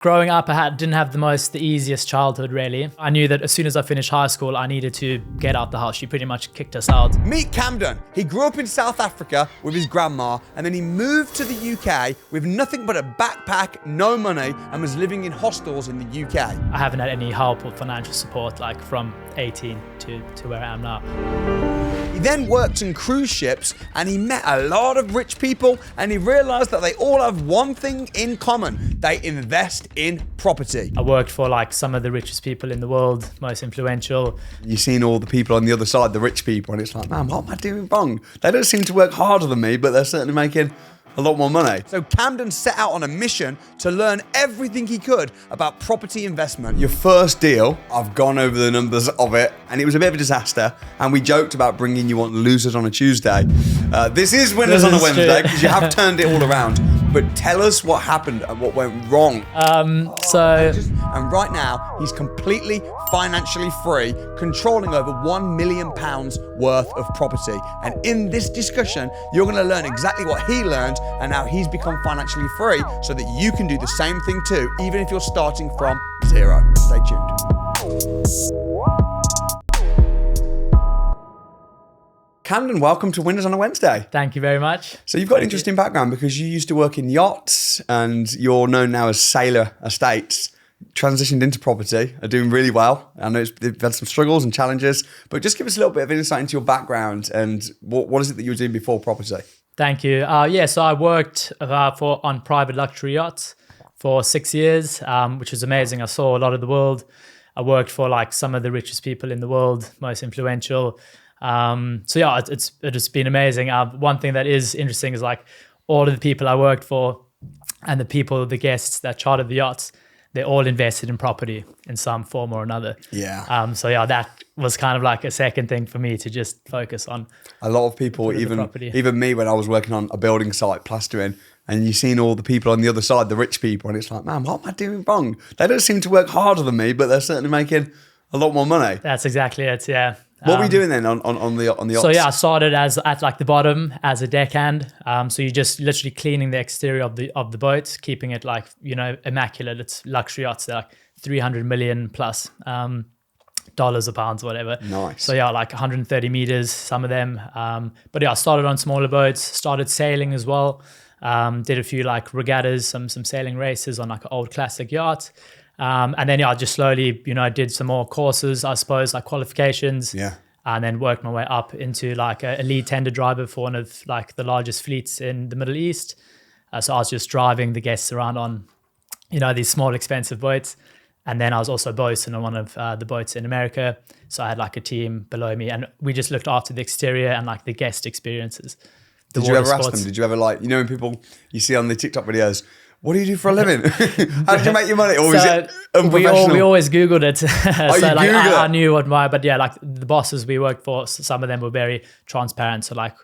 Growing up, didn't have the easiest childhood, really. I knew that as soon as I finished high school, I needed to get out the house. She pretty much kicked us out. Meet Camden. He grew up in South Africa with his grandma, and then he moved to the UK with nothing but a backpack, no money, and was living in hostels in the UK. I haven't had any help or financial support, like from 18 to where I am now. He then worked on cruise ships, and he met a lot of rich people, and he realized that they all have one thing in common. They invest in property. I worked for like some of the richest people in the world, most influential. You've seen all the people on the other side, the rich people, and it's like, man, what am I doing wrong? They don't seem to work harder than me, but they're certainly making a lot more money. So Camden set out on a mission to learn everything he could about property investment. Your first deal, I've gone over the numbers of it, and it was a bit of a disaster. And we joked about bringing you on Losers on a Tuesday. This is Winners on a Wednesday, because you have turned it all around. But tell us what happened and what went wrong. And right now, he's completely financially free, controlling over £1 million worth of property. And in this discussion, you're going to learn exactly what he learned and how he's become financially free so that you can do the same thing too, even if you're starting from zero. Stay tuned. Camden, welcome to Winners on a Wednesday. Thank you very much. So you've got an interesting background because you used to work in yachts and you're known now as Sailor Estates, transitioned into property, are doing really well. I know they've had some struggles and challenges, but just give us a little bit of insight into your background and what is it that you were doing before property? Thank you. So I worked on private luxury yachts for 6 years, which was amazing. I saw a lot of the world. I worked for like some of the richest people in the world, most influential. It has been amazing. One thing that is interesting is like all of the people I worked for and the guests that chartered the yachts, they all invested in property in some form or another. Yeah. That was kind of like a second thing for me to just focus on. A lot of people, even me, when I was working on a building site, plastering, and you've seen all the people on the other side, the rich people, and it's like, man, what am I doing wrong? They don't seem to work harder than me, but they're certainly making a lot more money. That's exactly it, yeah. What were you doing then on the yachts? So yeah, I started at like the bottom as a deckhand. So you're just literally cleaning the exterior of the boat, keeping it like, immaculate. It's luxury yachts. They're like 300 million plus dollars or pounds or whatever. Nice. So yeah, like 130 meters, some of them. But yeah, I started on smaller boats, started sailing as well. Did a few like regattas, some sailing races on like an old classic yacht. And then I just slowly, did some more courses, I suppose, like qualifications. Yeah. And then worked my way up into like a lead tender driver for one of like the largest fleets in the Middle East. So I was just driving the guests around on, these small expensive boats. And then I was also boatswain on one of the boats in America. So I had like a team below me and we just looked after the exterior and like the guest experiences. Did you ever ask them? Did you ever when people you see on the TikTok videos, what do you do for a living? How did you make your money? Or is it unprofessional? We always Googled it. I knew but yeah, like the bosses we worked for, some of them were very transparent. So like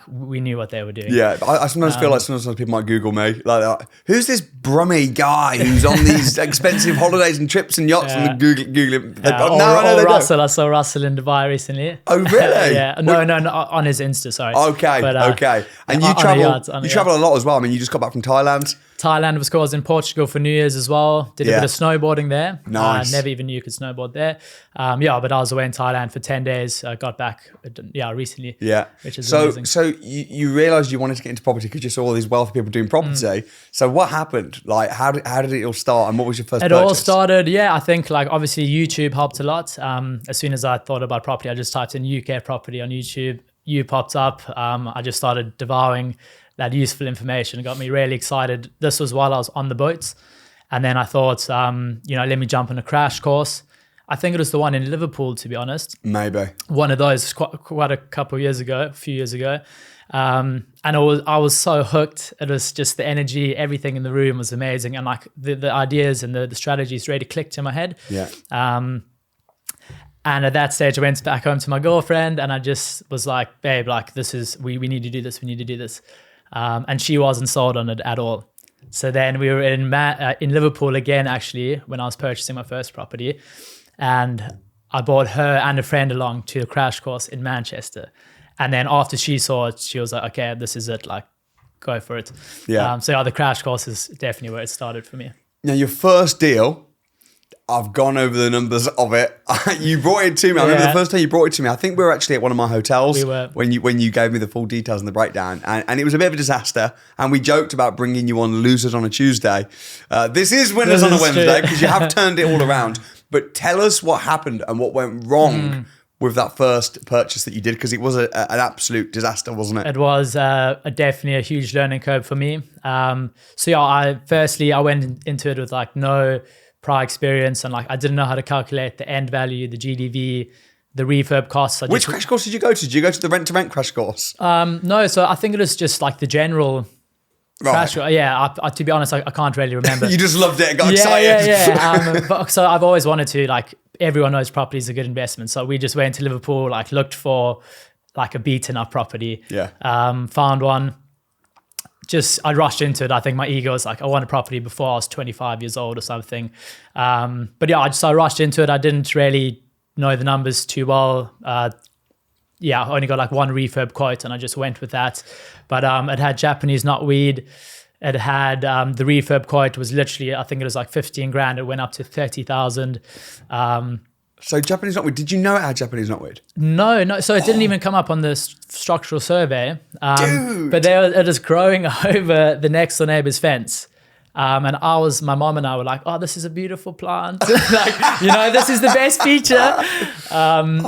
we knew what they were doing. Yeah, I sometimes feel like sometimes people might Google me. Like, who's this Brummy guy who's on these expensive holidays and trips and yachts? And Google him. Russell. I saw Russell in Dubai recently. Oh, really? Yeah. No, on his Insta, sorry. Okay, okay. And you travel a lot as well. I mean, you just got back from Thailand. Thailand, of course, in Portugal for New Year's as well. Did a bit of snowboarding there. Nice. Never even knew you could snowboard there. But I was away in Thailand for 10 days. I got back, recently. Yeah. Which is amazing. So you realised you wanted to get into property because you saw all these wealthy people doing property. So what happened? Like, how did it all start and what was your first purchase? It all started, I think like obviously YouTube helped a lot. As soon as I thought about property, I just typed in UK property on YouTube. You popped up. I just started devouring that useful information. It got me really excited. This was while I was on the boats. And then I thought, let me jump on a crash course. I think it was the one in Liverpool, to be honest. Maybe. One of those quite a few years ago. And I was so hooked. It was just the energy, everything in the room was amazing. And like the ideas and the strategies really clicked in my head. Yeah. And at that stage, I went back home to my girlfriend and I just was like, babe, like we need to do this. We need to do this. And she wasn't sold on it at all. So then we were in Liverpool again, actually, when I was purchasing my first property. And I brought her and a friend along to a crash course in Manchester. And then after she saw it, she was like, okay, this is it. Like, go for it. Yeah. The crash course is definitely where it started for me. Now, your first deal, I've gone over the numbers of it. You brought it to me. I remember the first time you brought it to me. I think we were actually at one of my hotels. We were. When you gave me the full details and the breakdown. And it was a bit of a disaster. And we joked about bringing you on losers on a Tuesday. This is winners on a Wednesday because you have turned it all around. But tell us what happened and what went wrong with that first purchase that you did, because it was an absolute disaster, wasn't it? It was definitely a huge learning curve for me. So yeah, I went into it with like no prior experience, and like I didn't know how to calculate the end value, the GDV, the refurb costs. Which crash course did you go to? Did you go to the rent-to-rent crash course? No, so I think it was just like the general crash. Yeah, to be honest, I can't really remember. You just loved it and got excited. But so I've always wanted to, like, everyone knows property is a good investment. So we just went to Liverpool, like looked for like a beaten up property. Yeah. Found one. I rushed into it. I think my ego was like, I want a property before I was 25 years old or something. But yeah, I rushed into it. I didn't really know the numbers too well. I only got like one refurb quote and I just went with that. But it had Japanese knotweed. It had the refurb quote was literally, I think it was like 15 grand. It went up to 30,000. So Japanese knotweed, did you know it had Japanese knotweed? No. So it didn't even come up on the structural survey. Dude. But it is growing over the next door neighbor's fence. And my mom and I were like, oh, this is a beautiful plant. Like, this is the best feature. And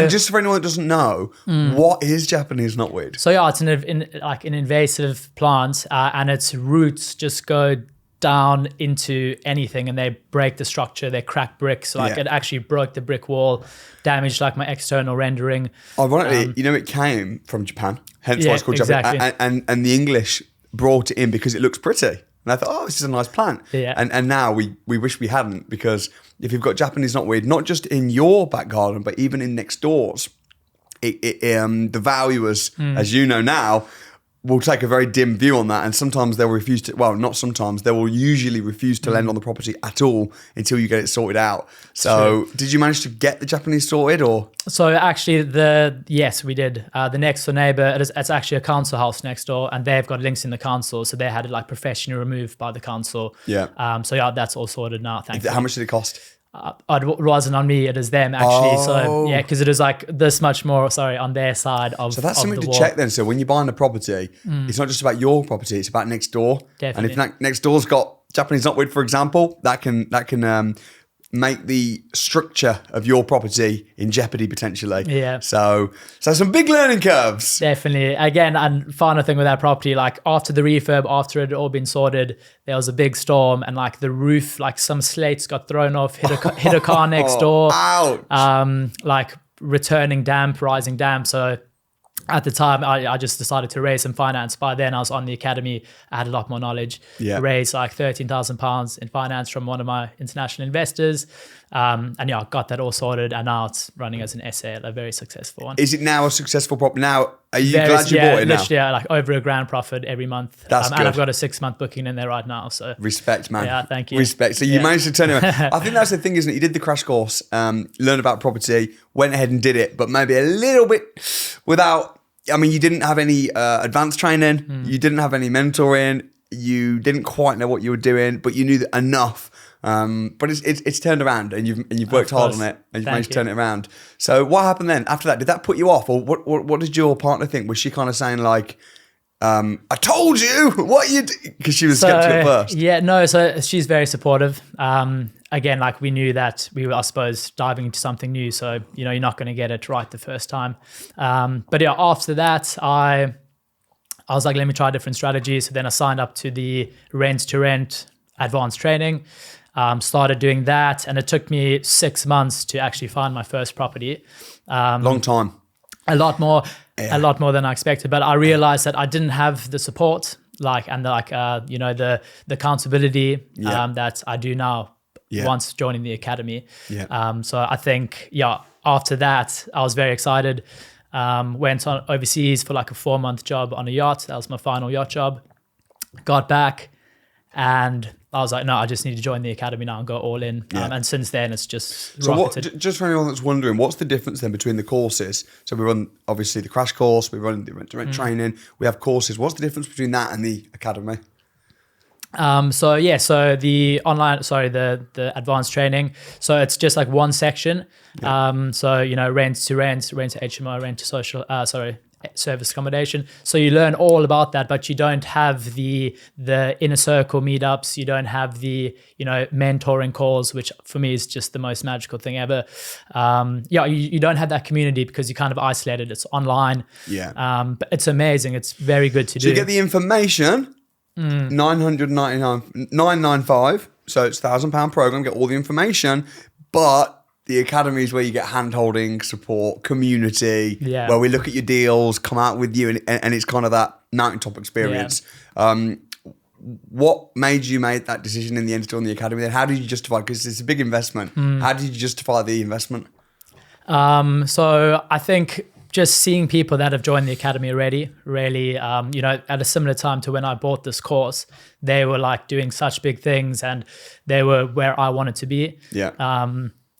just for anyone that doesn't know, what is Japanese knotweed? So yeah, it's an invasive plant, and its roots just go down into anything and they break the structure, they crack bricks. So it actually broke the brick wall, damaged like my external rendering. Ironically, it came from Japan, hence why it's called Japanese. And the English brought it in because it looks pretty. And I thought, oh, this is a nice plant. Yeah. And now we wish we hadn't, because if you've got Japanese knotweed, not just in your back garden, but even in next doors, the valuers, as you know now, will take a very dim view on that, and sometimes they'll refuse to, well, not sometimes, they will usually refuse to lend on the property at all until you get it sorted out. So did you manage to get the Japanese sorted, or? So actually, yes, we did. The next door neighbor, it's actually a council house next door, and they've got links in the council, so they had it like professionally removed by the council. Yeah. So yeah, that's all sorted now, thankfully. How much did it cost? It wasn't on me, it is them actually. So yeah, because it is like this much more, on their side of. So that's something to check then. So when you're buying a property, it's not just about your property, it's about next door. Definitely. And if next door's got Japanese knotweed, for example, that can make the structure of your property in jeopardy potentially. Yeah. So some big learning curves. Definitely. Again, and final thing with that property, like after the refurb, after it had all been sorted, there was a big storm and like the roof, like some slates got thrown off, hit a car next door. Ouch. Like returning damp, rising damp. So at the time, I just decided to raise some finance. By then, I was on the academy. I had a lot more knowledge. Yeah. Raised like £13,000 in finance from one of my international investors. And yeah, I got that all sorted. And now it's running as an SA, a very successful one. Is it now a successful property? Now, are you glad you bought it now? Literally, like over £1,000 profit every month. That's good. And I've got a 6-month booking in there right now. So respect, man. Yeah, thank you. Respect. So you managed to turn it around. I think that's the thing, isn't it? You did the crash course, learned about property, went ahead and did it, but maybe a little bit without... I mean, you didn't have any advanced training. You didn't have any mentoring. You didn't quite know what you were doing, but you knew that enough. But it's turned around, and you've worked hard on it, and you've managed to turn it around. So what happened then after that? Did that put you off, or what did your partner think? Was she kind of saying like, "I told you what you," because she was skeptical at first? Yeah, no. So she's very supportive. Again, like we knew that we were, I suppose, diving into something new. So, you're not going to get it right the first time. But yeah, after that, I was like, let me try different strategies. So then I signed up to the Rent-to-Rent advanced training, started doing that. And it took me 6 months to actually find my first property. Long time. A lot more than I expected. But I realized that I didn't have the support, the accountability that I do now. Once joining the academy. So I think, after that, I was very excited. Went on overseas for like a 4-month job on a yacht. That was my final yacht job. Got back and I was like, no, I just need to join the academy now and go all in. And since then, it's just rocketed. Just for anyone that's wondering, what's the difference then between the courses? So we run, obviously, the crash course. We run the rent-to-rent training. We have courses. What's the difference between that and the academy? So the online, the advanced training. So it's just like one section. So, rent to HMO, rent to service accommodation. So you learn all about that, but you don't have the inner circle meetups. You don't have the, mentoring calls, which for me is just the most magical thing ever. You don't have that community because you're kind of isolated. It's online. Yeah. But it's amazing. It's very good to do. So you get the information, 995. So it's £1,000 program, get all the information, but the academy is where you get hand-holding, support, community, where we look at your deals, come out with you, and it's kind of that mountaintop experience. Yeah. What made you make that decision in the end to join the academy? Then how did you justify? Because it's a big investment. How did you justify the investment? So I think just seeing people that have joined the academy already, really, at a similar time to when I bought this course, they were like doing such big things, and they were where I wanted to be. Yeah.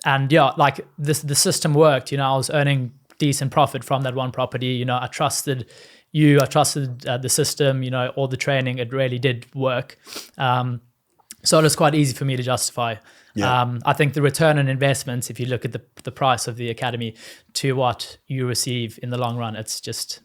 Like the system worked. I was earning decent profit from that one property. I trusted you. I trusted the system. All the training. It really did work. So it was quite easy for me to justify. Yeah. I think the return on investments, if you look at the price of the academy to what you receive in the long run, it's just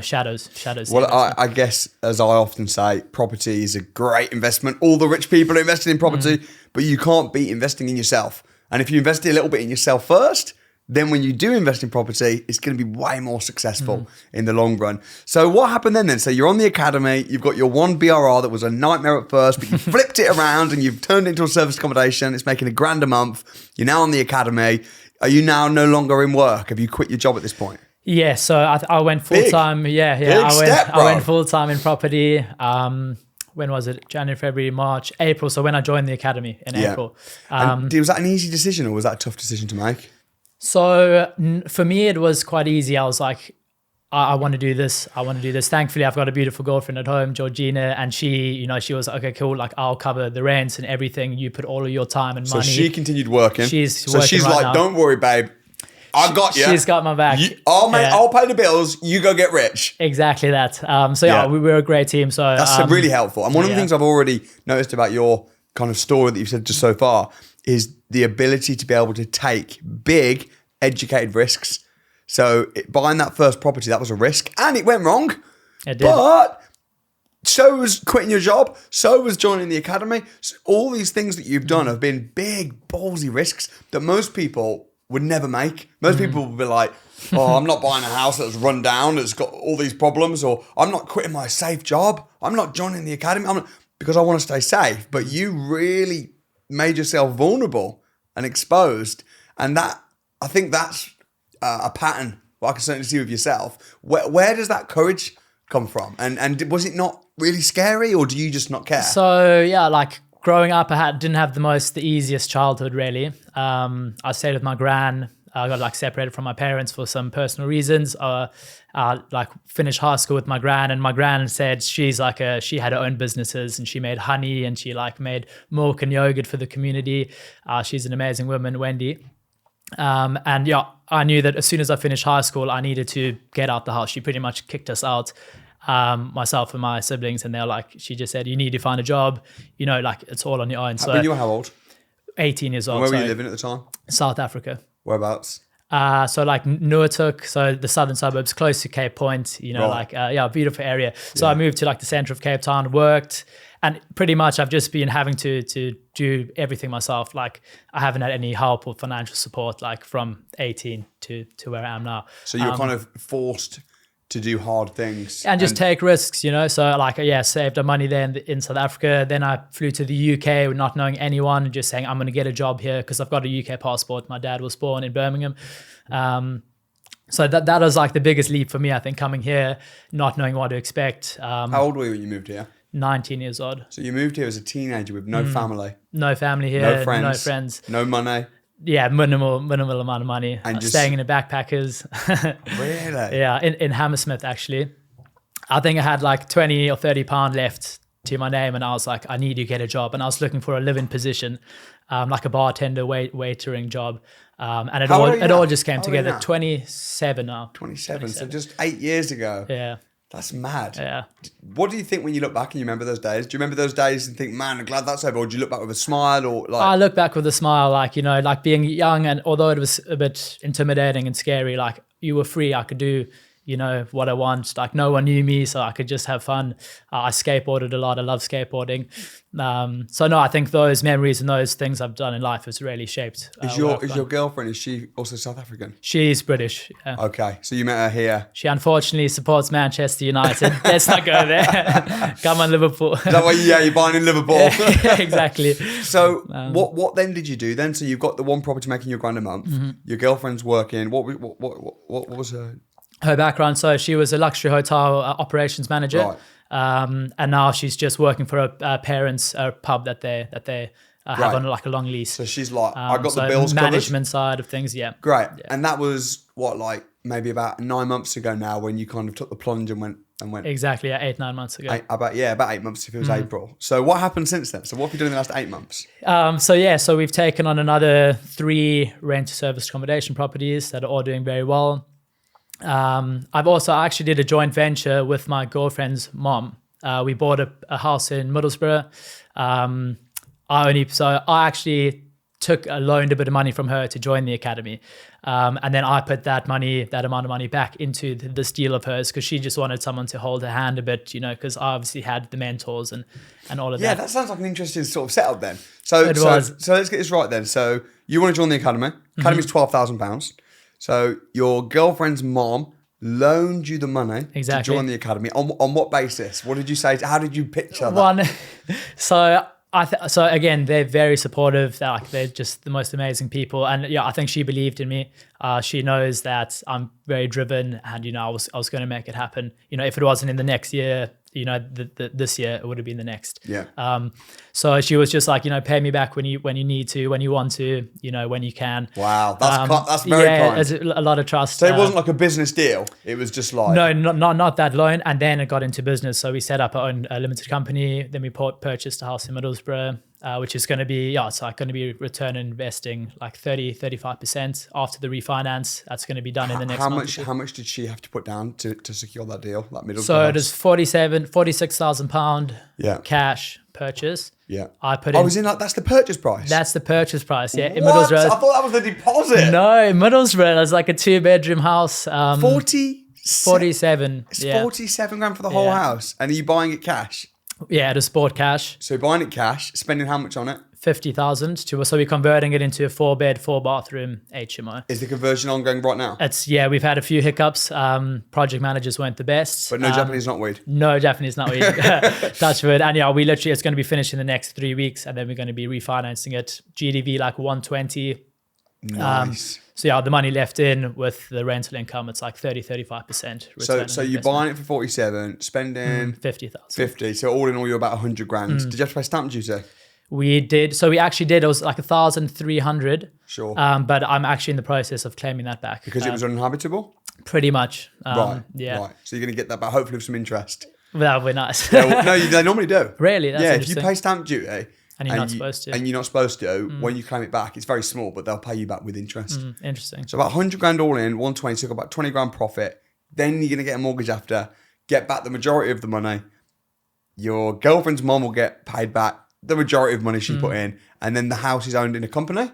shadows. Well, I guess, as I often say, property is a great investment. All the rich people are invested in property, but you can't beat investing in yourself. And if you invest a little bit in yourself first, then when you do invest in property, it's going to be way more successful in the long run. So what happened then? So you're on the academy, you've got your one BRR that was a nightmare at first, but you flipped it around and you've turned it into a service accommodation. It's making £1,000 a month. You're now on the academy. Are you now no longer in work? Have you quit your job at this point? Yeah, so I went full-time. I went full-time in property. When was it? January, February, March, April. So when I joined the academy in April. Was that an easy decision or was that a tough decision to make? So for me, it was quite easy. I was like, I want to do this. Thankfully, I've got a beautiful girlfriend at home, Georgina, and she was okay, cool. Like, I'll cover the rents and everything. You put all of your time and money. So she continued working. She's like, now. Don't worry, babe. I got you. She's got my back. I'll pay the bills. You go get rich. Exactly that. We were a great team. So that's really helpful. And one of the things I've already noticed about your kind of story that you've said just so far is the ability to be able to take big, educated risks. So buying that first property, that was a risk, and it went wrong. It did. But so was quitting your job. So was joining the academy. So all these things that you've done have been big, ballsy risks that most people would never make. Most people would be like, oh, I'm not buying a house that's run down, that's got all these problems, or I'm not quitting my safe job. I'm not joining the academy because I want to stay safe. But you really made yourself vulnerable and exposed. And I think that's a pattern I can certainly see with yourself. Where does that courage come from? And was it not really scary, or do you just not care? So growing up, I didn't have the easiest childhood, really. I stayed with my gran. I got separated from my parents for some personal reasons. Finished high school with my gran, and my gran said she had her own businesses and she made honey and she made milk and yogurt for the community. She's an amazing woman, Wendy. I knew that as soon as I finished high school, I needed to get out the house. She pretty much kicked us out. Myself and my siblings, and she just said, you need to find a job, it's all on your own. So you were how old? 18 years old. And where were you living at the time? South Africa. Whereabouts? Newark, so the southern suburbs, close to Cape Point, a beautiful area. So I moved to the center of Cape Town, worked, and pretty much I've just been having to do everything myself. I haven't had any help or financial support from 18 to where I am now. So you were kind of forced to do hard things and just take risks, so saved our money there in South Africa. Then I flew to the UK with not knowing anyone and just saying I'm going to get a job here because I've got a UK passport. My dad was born in Birmingham. So that was the biggest leap for me, I think, coming here, not knowing what to expect. How old were you when you moved here? 19 years old. So you moved here as a teenager with no family? No family here, no friends. No money? Yeah, minimal amount of money. And staying in the backpackers. Really? Yeah, in Hammersmith, actually. I think I had 20 or 30 pound left to my name, and I was like, I need to get a job. And I was looking for a living position, a bartender, waitering job. And it all just came together. 27 now. 27, so just 8 years ago. Yeah. That's mad. Yeah. What do you think when you look back and you remember those days? Do you remember those days and think, man, I'm glad that's over? Or do you look back with a smile or like? I look back with a smile, like, you know, like being young, and although it was a bit intimidating and scary, like you were free. I could do, you know, what I want. Like no one knew me, so I could just have fun. I skateboarded a lot. I love skateboarding. So no, I think those memories and those things I've done in life has really shaped. Is your girlfriend, is she also South African? She's British. Yeah. Okay, so you met her here. She unfortunately supports Manchester United. Let's not go there. Come on, Liverpool. Is that why? Yeah, you're buying in Liverpool. Yeah, exactly. So what then did you do then? So you've got the one property making you £1,000 a month. Your girlfriend's working. What was her? Her background, so she was a luxury hotel operations manager, Right. And now she's just working for a parents' pub that they have Right. on like a long lease. So she's like, I got So the bills covered. management side of things, yeah. Great. And that was what, like maybe about 9 months ago now, when you kind of took the plunge and went. Exactly, yeah, 8-9 months ago. About 8 months if it was April. So what happened since then? So what have you done in the last 8 months? So we've taken on another 3 rent-to-service accommodation properties that are all doing very well. I actually did a joint venture with my girlfriend's mom. We bought a house in Middlesbrough. I actually loaned a bit of money from her to join the academy. And then I put that amount of money back into this deal of hers, because she just wanted someone to hold her hand a bit, you know, because I obviously had the mentors and all of that. Yeah, that sounds like an interesting sort of setup then. So It was. So let's get this right then. So you want to join the academy. Academy's £12,000. So your girlfriend's mom loaned you the money to join the academy. On what basis? What did you say? How did you picture that? So again, they're very supportive. They're just the most amazing people, and yeah, I think she believed in me. She knows that I'm very driven, and you know, I was going to make it happen. You know, if it wasn't in the next year, you know, this year it would have been the next. Yeah. So she was just like, you know, pay me back when you need to, when you want to, you know, when you can. Wow, that's very kind. There's a lot of trust. So it wasn't like a business deal. It was just like no, not that loan, and then it got into business. So we set up our own limited company. Then we purchased a house in Middlesbrough, which is going to be return investing like 30-35% after the refinance. That's going to be done in the next month. How much did she have to put down to secure that deal? That Middlesbrough So it house? is £46,000 cash purchase. Yeah. I put in. That's the purchase price. That's the purchase price. Yeah. In What? Middlesbrough. I thought that was the deposit. No, in Middlesbrough, it's like a 2-bedroom house. 47. It's 47 grand for the whole house. And are you buying it cash? Yeah, it is bought cash. So you're buying it cash, spending how much on it? 50,000 so we're converting it into a 4-bed, 4-bathroom HMO. Is the conversion ongoing right now? We've had a few hiccups. Project managers weren't the best. But no Japanese knotweed. No Japanese knotweed. Touch wood. And yeah, it's going to be finished in the next 3 weeks, and then we're going to be refinancing it. GDV like 120. Nice. So yeah, the money left in with the rental income, it's like 30-35%. So you're buying it for 47, spending 50,000. 50. So all in all, you're about 100 grand. Did you have to pay stamp duty? We did. So we actually did. It was like 1,300. Sure. But I'm actually in the process of claiming that back. Because it was uninhabitable? Pretty much. Right. Yeah. Right. So you're going to get that back, hopefully with some interest. That would be nice. No, they normally do. Really? That's if you interesting. pay stamp duty and you're not supposed to. And you're not supposed to, when you claim it back, it's very small, but they'll pay you back with interest. Interesting. So about 100 grand all in, 120, so about 20 grand profit. Then you're going to get a mortgage after, get back the majority of the money. Your girlfriend's mom will get paid back the majority of money she put in, and then the house is owned in a company?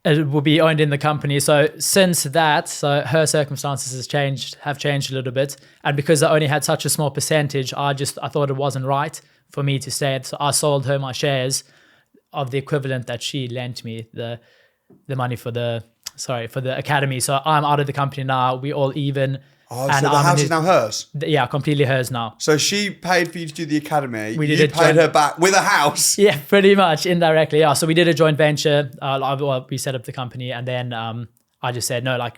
It will be owned in the company. So since that, her circumstances have changed a little bit. And because I only had such a small percentage, I thought it wasn't right for me to stay. So I sold her my shares of the equivalent that she lent me, the money for the academy. So I'm out of the company now. We all even. Oh, so the house is now hers? Yeah, completely hers now. So she paid for you to do the academy. You paid her back with a house? Yeah, pretty much, indirectly. Yeah. So we did a joint venture. We set up the company, and then I just said, no, like,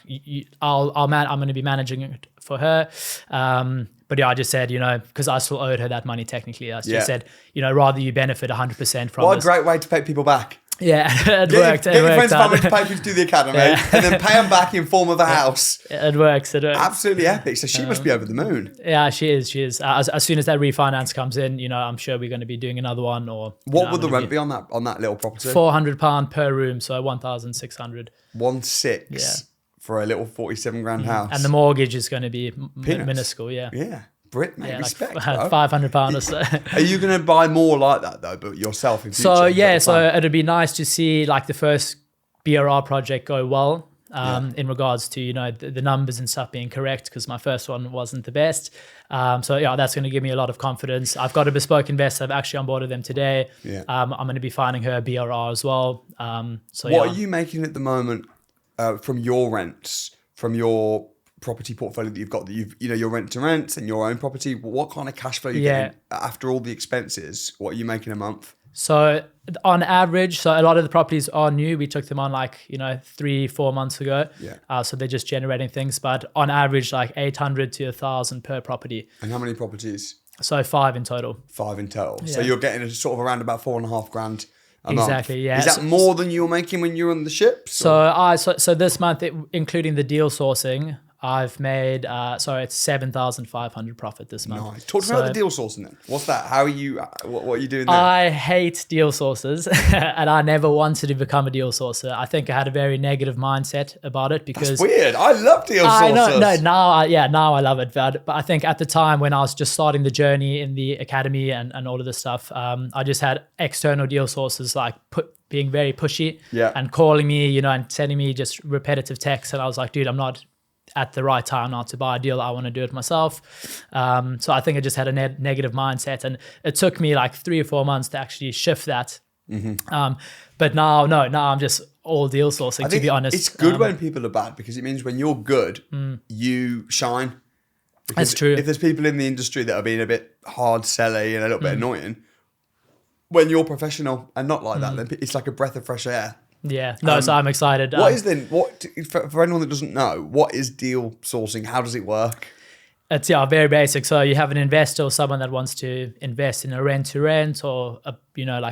I'm going to be managing it for her. But yeah, I just said, you know, because I still owed her that money technically. I just said, you know, rather you benefit 100% from What a great way to pay people back. Yeah, it worked. Get your friends and family to pay for you to do the academy, and then pay them back in form of a house. It works. Absolutely epic. So she must be over the moon. Yeah, she is. As soon as that refinance comes in, you know, I'm sure we're going to be doing another one. Or what would the rent be on that little property? £400 per room, so 1,600. 1.6 for a little 47 grand house. And the mortgage is going to be Peanuts. minuscule, yeah. Yeah. Brit, mate, Yeah, respect, like bro. £500 or so. Are you going to buy more like that, though, but yourself in future? So, Is that yeah, the so plan? it'd be nice to see like the first BRR project go well in regards to, you know, the numbers and stuff being correct, because my first one wasn't the best. So, yeah, that's going to give me a lot of confidence. I've got a bespoke investor. I've actually onboarded them today. Yeah. I'm going to be finding her a BRR as well. So, What are you making at the moment from your rents, from your property portfolio that you've got, that your rent to rent and your own property? What kind of cash flow are you getting after all the expenses? What are you making a month? So on average, so a lot of the properties are new. We took them on 3-4 months ago. Yeah. So they're just generating things, but on average, like 800 to 1,000 per property. And how many properties? So 5 in total. 5 in total. Yeah. So you're getting a sort of around about 4.5 grand a month. Exactly, yeah. Is that more than you were making when you were on the ships? So this month, including the deal sourcing, I've made, it's 7,500 profit this month. Nice. Talk to me about the deal sourcing then. What's that? How are you, what are you doing there? I hate deal sources and I never wanted to become a deal sourcer. I think I had a very negative mindset about it because... That's weird. I love deal sourcers. I know, no, now I love it. But I think at the time when I was just starting the journey in the academy and all of this stuff, I just had external deal sources being very pushy and calling me, you know, and sending me just repetitive texts. And I was like, dude, I'm not at the right time now to buy a deal. I want to do it myself. So I think I just had a negative mindset, and it took me like 3 or 4 months to actually shift that. But now I'm just all deal sourcing, to be honest. It's good when people are bad, because it means when you're good, you shine. Because That's true. If there's people in the industry that are being a bit hard selly and a little bit annoying, when you're professional and not like that, then it's like a breath of fresh air. Yeah, no, so I'm excited. For anyone that doesn't know, what is deal sourcing? How does it work? It's very basic. So you have an investor or someone that wants to invest in a rent-to-rent or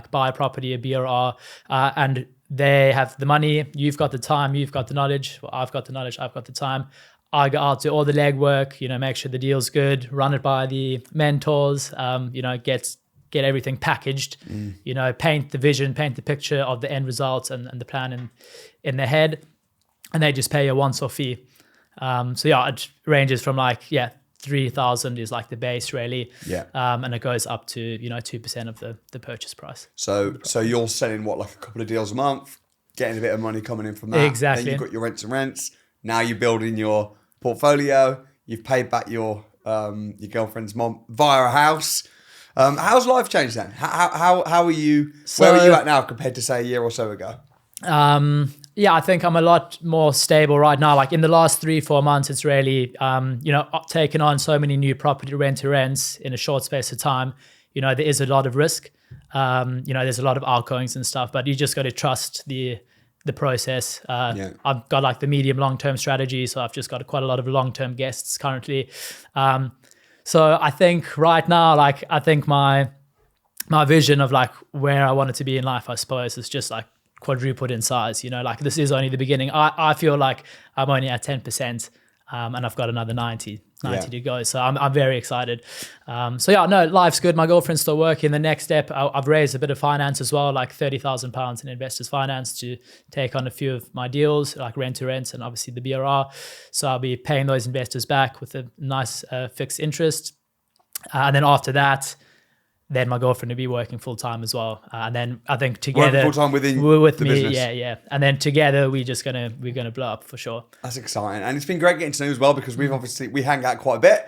buy a property, a BRR, and they have the money. You've got the time. You've got the knowledge. Well, I've got the knowledge. I've got the time. I go out, do all the legwork. Make sure the deal's good. Run it by the mentors. Get everything packaged, paint the vision, paint the picture of the end results and the plan in their head, and they just pay a once-off fee. It ranges from 3,000 is like the base really, and it goes up to 2% of the purchase price. So you're selling a couple of deals a month, getting a bit of money coming in from that. Exactly. Then you've got your rents and rents. Now you're building your portfolio. You've paid back your girlfriend's mom via a house. How's life changed then? How are you? Where are you at now compared to say a year or so ago? I think I'm a lot more stable right now. Like in the last 3-4 months, it's really taken on so many new property rent-to-rents in a short space of time. There is a lot of risk. There's a lot of outgoings and stuff, but you just got to trust the process. I've got the medium long-term strategy, so I've just got quite a lot of long-term guests currently. So I think right now, I think my vision of where I wanted to be in life, I suppose, is just quadrupled in size. This is only the beginning. I feel like I'm only at 10%, and I've got another 90 to go. So I'm very excited. Life's good. My girlfriend's still working. The next step, I've raised a bit of finance as well, £30,000 in investors finance to take on a few of my deals, like rent-to-rent and obviously the BRR. So I'll be paying those investors back with a nice fixed interest. And then after that, then my girlfriend will be working full-time as well. And then I think together... Working full-time with me, business. Yeah. And then together, we're gonna blow up for sure. That's exciting. And it's been great getting to know you as well, because we hang out quite a bit.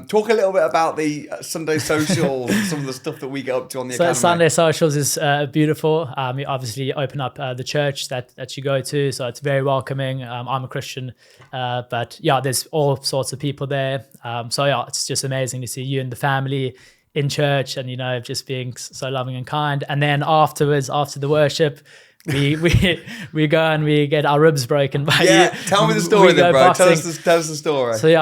Talk a little bit about the Sunday socials and some of the stuff that we get up to on the academy. Sunday socials is beautiful. You obviously open up the church that you go to, so it's very welcoming. I'm a Christian, but there's all sorts of people there. It's just amazing to see you and the family in church, and just being so loving and kind. And then afterwards, after the worship, we go and we get our ribs broken by you. Tell me the story then, bro. Tell us the story. So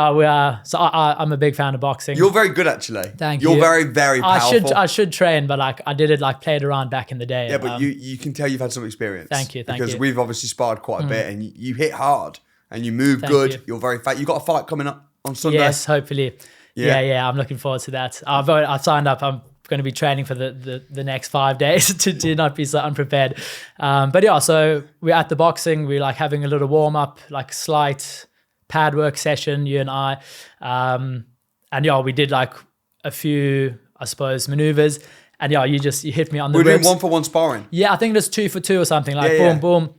I'm a big fan of boxing. You're very good, actually. Thank you. You're very, very powerful. I should train, but I did it played around back in the day. Yeah, but you can tell you've had some experience. Thank you. Because we've obviously sparred quite a bit, and you hit hard and you move good. You're very fat. You got a fight coming up on Sunday. Yes, hopefully. Yeah, I'm looking forward to that. I've signed up. I'm going to be training for the next 5 days to not be so unprepared. But yeah, so we're at the boxing. We're like having a little warm up, like slight pad work session, you and I. And yeah, we did like a few, I suppose, maneuvers. And yeah, you hit me on the ribs. We're doing 1-for-1 sparring. Yeah, I think it was 2-for-2 or something. Like boom.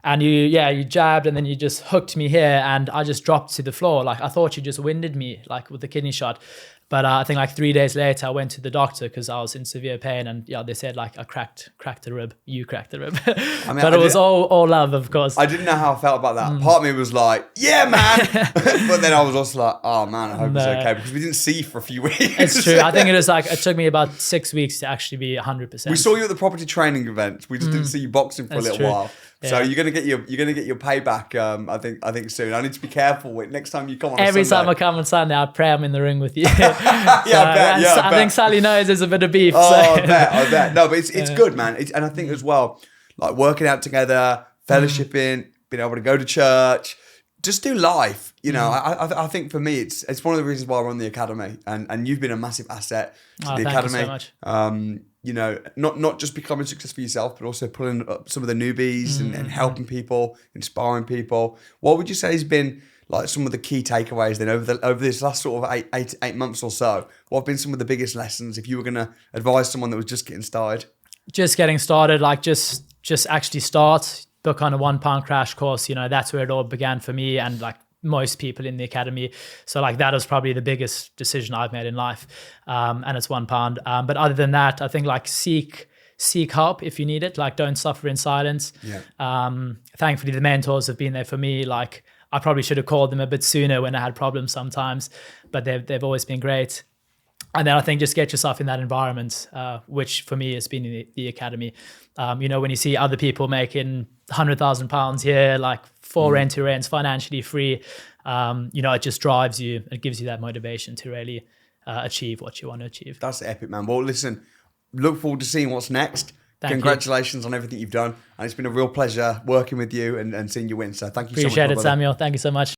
And you jabbed and then you just hooked me here and I just dropped to the floor. Like I thought you just winded me like with the kidney shot. But I think like 3 days later I went to the doctor because I was in severe pain and yeah, they said like I cracked the rib. You cracked the rib. I mean, but it was all love, of course. I didn't know how I felt about that. Part of me was like, yeah, man. But then I was also like, oh man, I hope it's okay because we didn't see you for a few weeks. It's true. I think it took me about 6 weeks to actually be 100%. We saw you at the property training event. We just didn't see you boxing for a little while. Yeah. So you're gonna get your payback. I think soon. I need to be careful next time you come on. Every time I come on Sunday, I pray I'm in the ring with you. I think Sally knows there's a bit of beef. Oh, so. I bet. No, but it's good, man. And I think as well, like working out together, fellowshipping, being able to go to church, just do life. You know, I think for me, it's one of the reasons why I run the academy, and you've been a massive asset to the academy. Thank you so much. You know, not just becoming success for yourself, but also pulling up some of the newbies and helping people, inspiring people. What would you say has been like some of the key takeaways then over this last sort of eight months or so? What have been some of the biggest lessons if you were going to advise someone that was just getting started? Just getting started, like just actually start, book on a £1 crash course. You know, that's where it all began for me and like most people in the academy. So like that was probably the biggest decision I've made in life. And it's £1. But other than that, I think like seek help if you need it. Like don't suffer in silence. Yeah. Thankfully the mentors have been there for me. Like I probably should have called them a bit sooner when I had problems sometimes, but they've always been great. And then I think just get yourself in that environment, which for me has been in the academy. You know, when you see other people making £100,000 here, like 4 rent-to-rents, financially free, you know, it just drives you. It gives you that motivation to really achieve what you want to achieve. That's epic, man. Well, listen, look forward to seeing what's next. Congratulations on everything you've done. And it's been a real pleasure working with you and seeing you win. So thank you so much. Appreciate it, Samuel. Thank you so much.